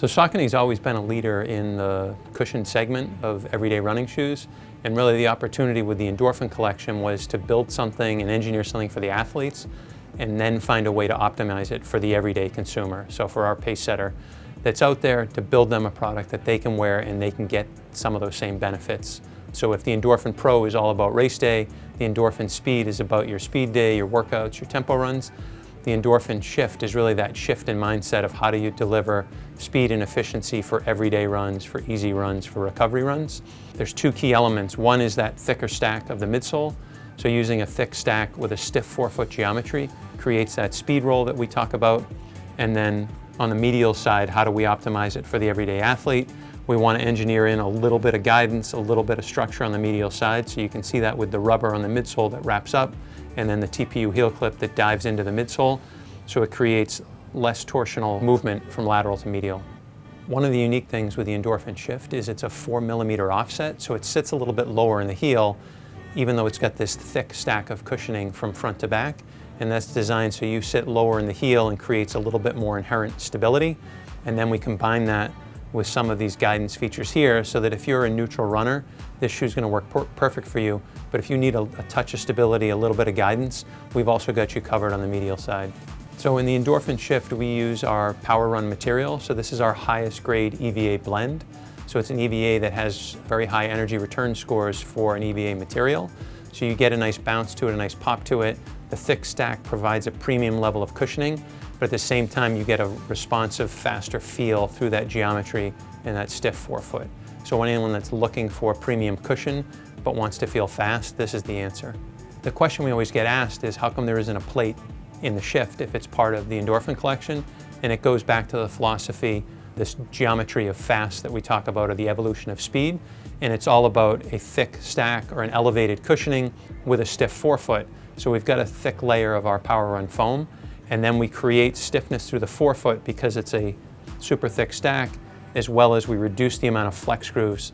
So Saucony's always been a leader in the cushion segment of everyday running shoes, and really the opportunity with the Endorphin collection was to build something and engineer something for the athletes and then find a way to optimize it for the everyday consumer. So for our pace setter that's out there, to build them a product that they can wear and they can get some of those same benefits. So if the Endorphin Pro is all about race day, the Endorphin Speed is about your speed day, your workouts, your tempo runs, the Endorphin Shift is really that shift in mindset of how do you deliver speed and efficiency for everyday runs, for easy runs, for recovery runs. There's two key elements. One is that thicker stack of the midsole. So using a thick stack with a stiff forefoot geometry creates that SpeedRoll that we talk about. And then on the medial side, how do we optimize it for the everyday athlete? We want to engineer in a little bit of guidance, a little bit of structure on the medial side. So you can see that with the rubber on the midsole that wraps up, and then the TPU heel clip that dives into the midsole. So it creates less torsional movement from lateral to medial. One of the unique things with the Endorphin Shift is it's a 4mm offset, so it sits a little bit lower in the heel, even though it's got this thick stack of cushioning from front to back. And that's designed so you sit lower in the heel and creates a little bit more inherent stability. And then we combine that with some of these guidance features here so that if you're a neutral runner, this shoe's going to work perfect for you. But if you need a touch of stability, a little bit of guidance, we've also got you covered on the medial side. So in the Endorphin Shift, we use our Power Run material. So this is our highest grade EVA blend. So it's an EVA that has very high energy return scores for an EVA material. So you get a nice bounce to it, a nice pop to it. The thick stack provides a premium level of cushioning, but at the same time you get a responsive, faster feel through that geometry and that stiff forefoot. So anyone that's looking for a premium cushion but wants to feel fast, this is the answer. The question we always get asked is how come there isn't a plate in the Shift if it's part of the Endorphin collection? And it goes back to the philosophy, this geometry of fast that we talk about, or the evolution of speed. And it's all about a thick stack or an elevated cushioning with a stiff forefoot. So we've got a thick layer of our Power Run foam, and then we create stiffness through the forefoot because it's a super thick stack, as well as we reduce the amount of flex grooves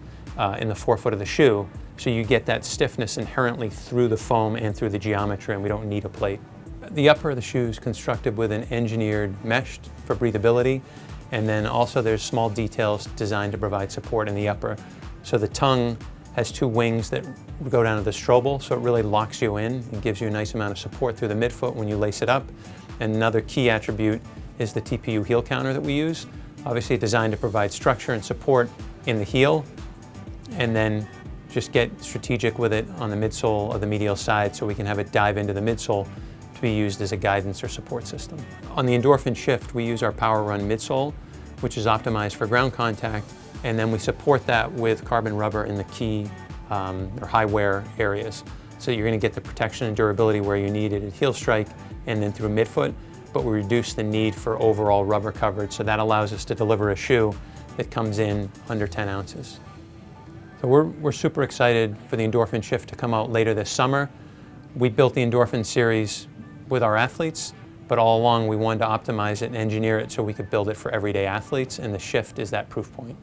in the forefoot of the shoe. So you get that stiffness inherently through the foam and through the geometry, and we don't need a plate. The upper of the shoe is constructed with an engineered mesh for breathability, and then also there's small details designed to provide support in the upper. So the tongue has two wings that go down to the strobel, so it really locks you in and gives you a nice amount of support through the midfoot when you lace it up. And another key attribute is the TPU heel counter that we use. Obviously designed to provide structure and support in the heel, and then just get strategic with it on the midsole of the medial side so we can have it dive into the midsole to be used as a guidance or support system. On the Endorphin Shift, we use our Power Run midsole, which is optimized for ground contact, and then we support that with carbon rubber in the key or high wear areas. So you're going to get the protection and durability where you need it at heel strike and then through midfoot, but we reduce the need for overall rubber coverage, so that allows us to deliver a shoe that comes in under 10 ounces. So we're super excited for the Endorphin Shift to come out later this summer. We built the Endorphin series with our athletes, but all along we wanted to optimize it and engineer it so we could build it for everyday athletes, and the Shift is that proof point.